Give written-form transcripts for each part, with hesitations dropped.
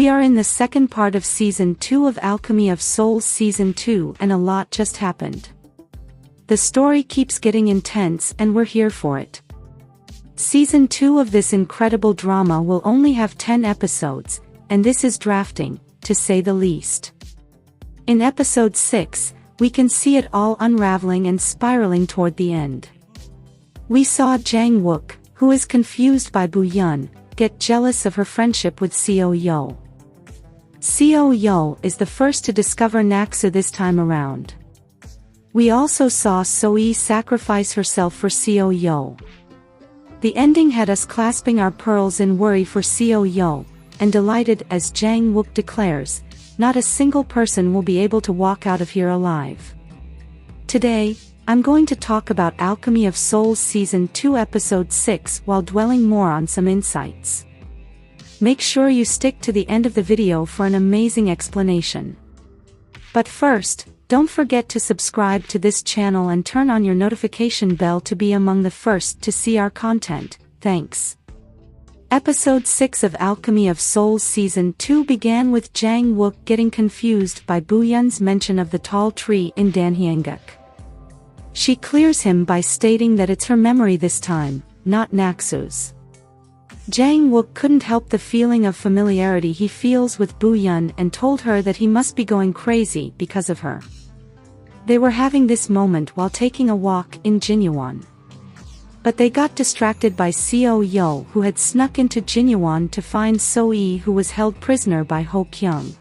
We are in the second part of Season 2 of Alchemy of Souls Season 2, and a lot just happened. The story keeps getting intense and we're here for it. Season 2 of this incredible drama will only have 10 episodes, and this is drafting, to say the least. In episode 6, we can see it all unraveling and spiraling toward the end. We saw Jang Wook, who is confused by Bu Yeon, get jealous of her friendship with Seo Yul. Seo Yul is the first to discover Naksu this time around. We also saw Seo Yul sacrifice herself for Seo Yul. The ending had us clasping our pearls in worry for Seo Yul, and delighted as Jang Wook declares, not a single person will be able to walk out of here alive. Today, I'm going to talk about Alchemy of Souls Season 2 Episode 6 while dwelling more on some insights. Make sure you stick to the end of the video for an amazing explanation. But first, don't forget to subscribe to this channel and turn on your notification bell to be among the first to see our content. Thanks. Episode 6 of Alchemy of Souls Season 2 began with Jang Wook getting confused by Bu Yeon's mention of the tall tree in Danhyeonguk. She clears him by stating that it's her memory this time, not Naksu's. Jang Wook couldn't help the feeling of familiarity he feels with Bu Yeon and told her that he must be going crazy because of her. They were having this moment while taking a walk in Jinyeon. But they got distracted by Seo Yul, who had snuck into Jinyeon to find Seo Yul, who was held prisoner by Ho Kyung.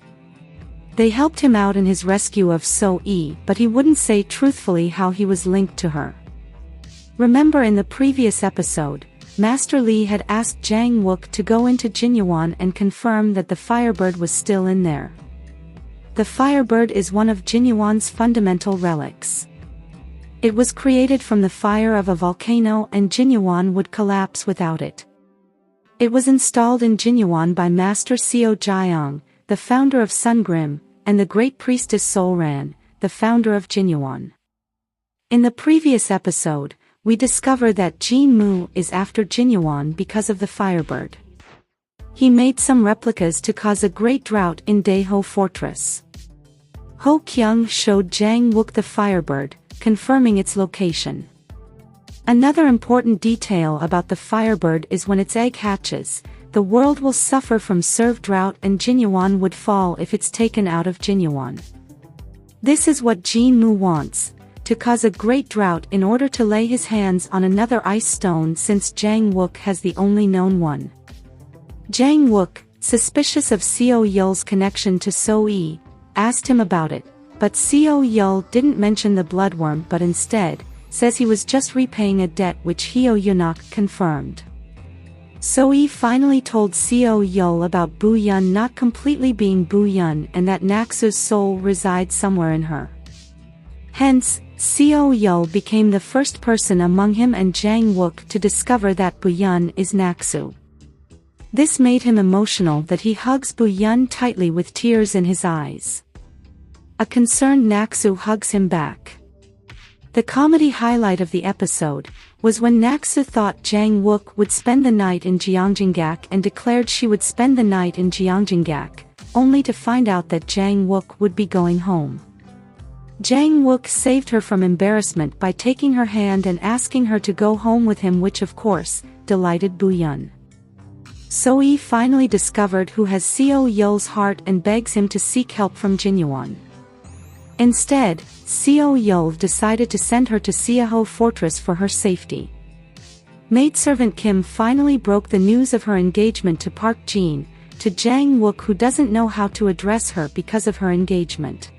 They helped him out in his rescue of Seo Yul, but he wouldn't say truthfully how he was linked to her. Remember in the previous episode, Master Lee had asked Jang Wook to go into Jinyeon and confirm that the Firebird was still in there. The Firebird is one of Jinyeon's fundamental relics. It was created from the fire of a volcano and Jinyeon would collapse without it. It was installed in Jinyeon by Master Seo Yul, the founder of Sungrim, and the great priestess Solran, the founder of Jinyeon. In the previous episode, we discover that Jinmu is after Jinyeon because of the Firebird. He made some replicas to cause a great drought in Daeho Fortress. Ho Kyung showed Jang Wook the Firebird, confirming its location. Another important detail about the Firebird is when its egg hatches, the world will suffer from serve drought and Jinyeon would fall if it's taken out of Jinyeon. This is what Jinmu wants, to cause a great drought in order to lay his hands on another ice stone since Jang Wook has the only known one. Jang Wook, suspicious of Seo Yul's connection to Seo Yul, asked him about it, but Seo Yul didn't mention the bloodworm but instead, says he was just repaying a debt which Heo Yunok confirmed. Seo Yul finally told Seo Yul about Bu Yeon not completely being Bu Yeon and that Naksu's soul resides somewhere in her. Hence, Seo Yul became the first person among him and Jang Wook to discover that Bu Yeon is Naksu. This made him emotional that he hugs Bu Yeon tightly with tears in his eyes. A concerned Naksu hugs him back. The comedy highlight of the episode was when Naksu thought Jang Wook would spend the night in Gyeongjanggak and declared she would spend the night in Gyeongjanggak, only to find out that Jang Wook would be going home. Jang Wook saved her from embarrassment by taking her hand and asking her to go home with him, which of course, delighted Bu Yeon. Seo Yul finally discovered who has Seo Yul's heart and begs him to seek help from Jinyeon. Instead, Seo Yul decided to send her to Daeho Fortress for her safety. Maidservant Kim finally broke the news of her engagement to Park Jin, to Jang Wook, who doesn't know how to address her because of her engagement.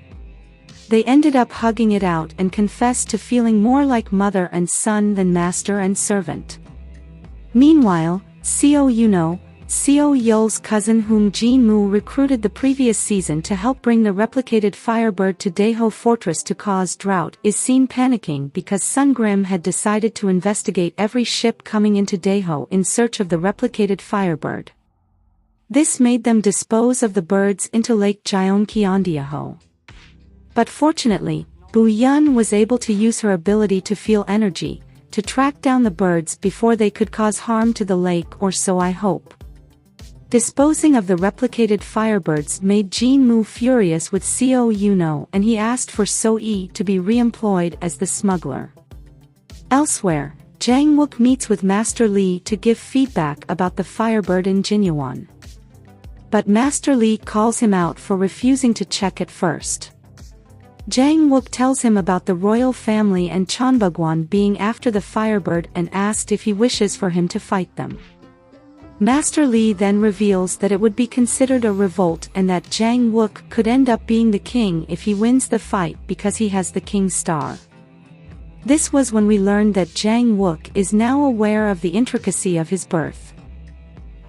They ended up hugging it out and confessed to feeling more like mother and son than master and servant. Meanwhile, Seo Yul, Seo Yul's cousin whom Jinmu recruited the previous season to help bring the replicated Firebird to Daeho Fortress to cause drought, is seen panicking because Sungrim had decided to investigate every ship coming into Daeho in search of the replicated Firebird. This made them dispose of the birds into Lake Gyeonggi on Daeho. But fortunately, Bu Yeon was able to use her ability to feel energy, to track down the birds before they could cause harm to the lake, or so I hope. Disposing of the replicated firebirds made Jang Wook furious with Seo Yul, and he asked for Seo Yul to be re-employed as the smuggler. Elsewhere, Jang Wook meets with Master Lee to give feedback about the firebird in Jinyeon. But Master Lee calls him out for refusing to check at first. Jang Wook tells him about the royal family and Cheonbugwan being after the firebird and asked if he wishes for him to fight them. Master Lee then reveals that it would be considered a revolt and that Jang Wook could end up being the king if he wins the fight because he has the king's star. This was when we learned that Jang Wook is now aware of the intricacy of his birth.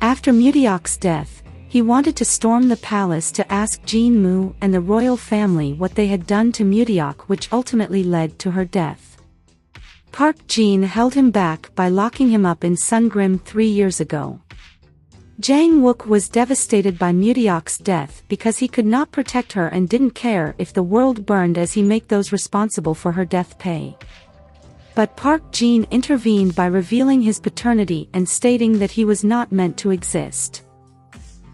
After Mutiok's death, he wanted to storm the palace to ask Jang Wook and the royal family what they had done to Mutiok, which ultimately led to her death. Park Jin held him back by locking him up in Sungrim 3 years ago. Jang Wook was devastated by Mutiok's death because he could not protect her and didn't care if the world burned as he make those responsible for her death pay. But Park Jin intervened by revealing his paternity and stating that he was not meant to exist.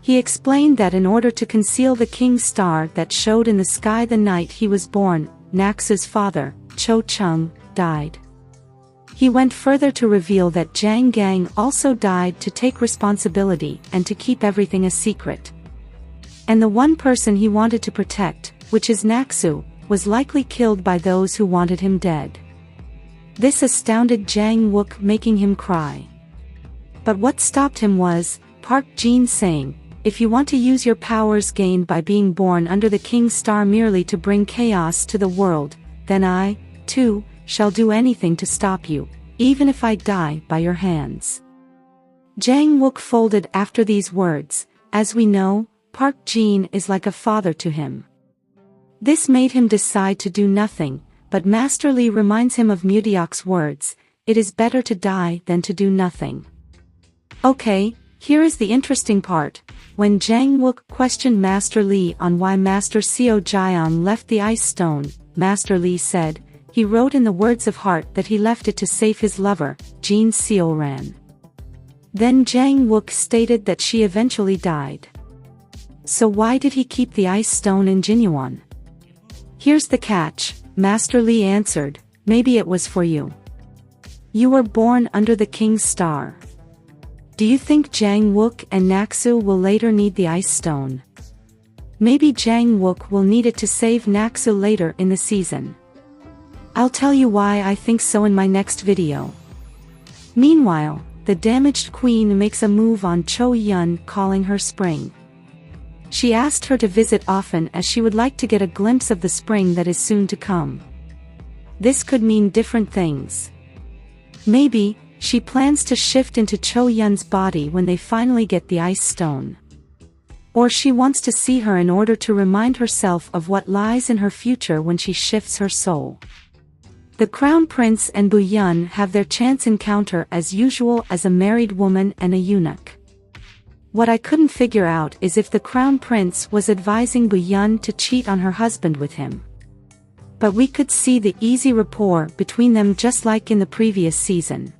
He explained that in order to conceal the king's star that showed in the sky the night he was born, Naksu's father, Cho Chung, died. He went further to reveal that Jang Gang also died to take responsibility and to keep everything a secret. And the one person he wanted to protect, which is Naksu, was likely killed by those who wanted him dead. This astounded Jang Wook, making him cry. But what stopped him was Park Jin saying, "If you want to use your powers gained by being born under the king's star merely to bring chaos to the world, then I, too, shall do anything to stop you, even if I die by your hands." Jang Wook folded after these words. As we know, Park Jin is like a father to him. This made him decide to do nothing, but Master Lee reminds him of Mutiok's words, "It is better to die than to do nothing." Okay, here is the interesting part. When Jang Wook questioned Master Lee on why Master Seo Yul left the ice stone, Master Lee said, he wrote in the words of heart that he left it to save his lover, Jin Seoran. Then Jang Wook stated that she eventually died. So why did he keep the ice stone in Jinyeon? Here's the catch, Master Lee answered, "Maybe it was for you. You were born under the king's star." Do you think Jang Wook and Naksu will later need the ice stone? Maybe Jang Wook will need it to save Naksu later in the season. I'll tell you why I think so in my next video. Meanwhile, the damaged queen makes a move on Cho Yeon, calling her spring. She asked her to visit often as she would like to get a glimpse of the spring that is soon to come. This could mean different things. Maybe she plans to shift into Cho Yeon's body when they finally get the ice stone. Or she wants to see her in order to remind herself of what lies in her future when she shifts her soul. The Crown Prince and Bu Yeon have their chance encounter as usual as a married woman and a eunuch. What I couldn't figure out is if the Crown Prince was advising Bu Yeon to cheat on her husband with him. But we could see the easy rapport between them just like in the previous season.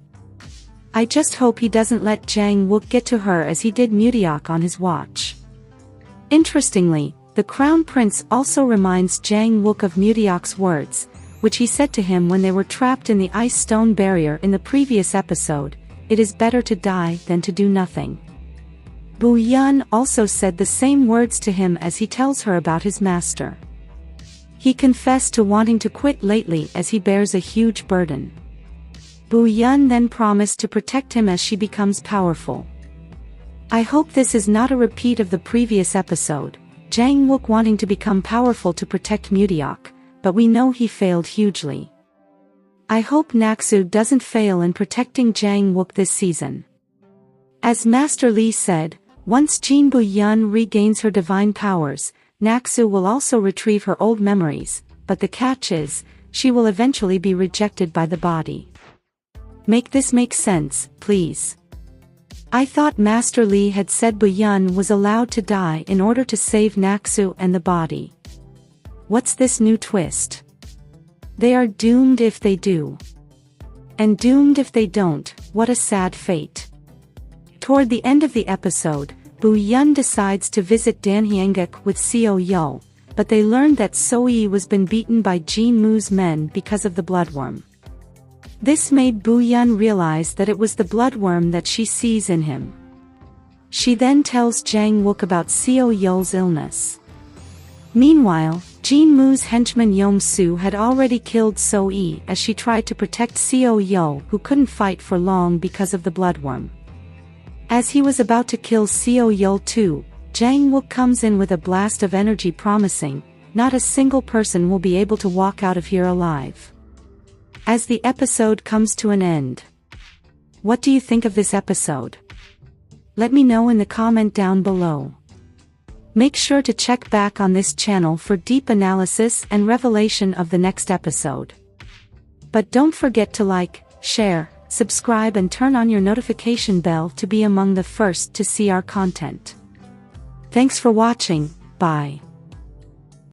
I just hope he doesn't let Jang Wook get to her as he did Mutiok on his watch. Interestingly, the Crown Prince also reminds Jang Wook of Mutiok's words, which he said to him when they were trapped in the ice stone barrier in the previous episode, "It is better to die than to do nothing." Bu Yeon also said the same words to him as he tells her about his master. He confessed to wanting to quit lately as he bears a huge burden. Bu Yeon then promised to protect him as she becomes powerful. I hope this is not a repeat of the previous episode, Jang Wook wanting to become powerful to protect Mutiok, but we know he failed hugely. I hope Naksu doesn't fail in protecting Jang Wook this season. As Master Lee said, once Jin Bu Yeon regains her divine powers, Naksu will also retrieve her old memories, but the catch is, she will eventually be rejected by the body. Make this make sense, please. I thought Master Lee had said Bu Yeon was allowed to die in order to save Naksu and the body. What's this new twist? They are doomed if they do. And doomed if they don't, what a sad fate. Toward the end of the episode, Bu Yeon decides to visit Danhyanguk with Seo Yul, but they learn that Seo Yul was been beaten by Jin Moo's men because of the bloodworm. This made Bu Yeon realize that it was the bloodworm that she sees in him. She then tells Jang Wook about Seo Yul's illness. Meanwhile, Jin Moo's henchman Yong-soo had already killed Seo Yul as she tried to protect Seo Yul, who couldn't fight for long because of the bloodworm. As he was about to kill Seo Yul too, Jang Wook comes in with a blast of energy promising, not a single person will be able to walk out of here alive. As the episode comes to an end. What do you think of this episode? Let me know in the comment down below. Make sure to check back on this channel for deep analysis and revelation of the next episode. But don't forget to like, share, subscribe and turn on your notification bell to be among the first to see our content. Thanks for watching, bye.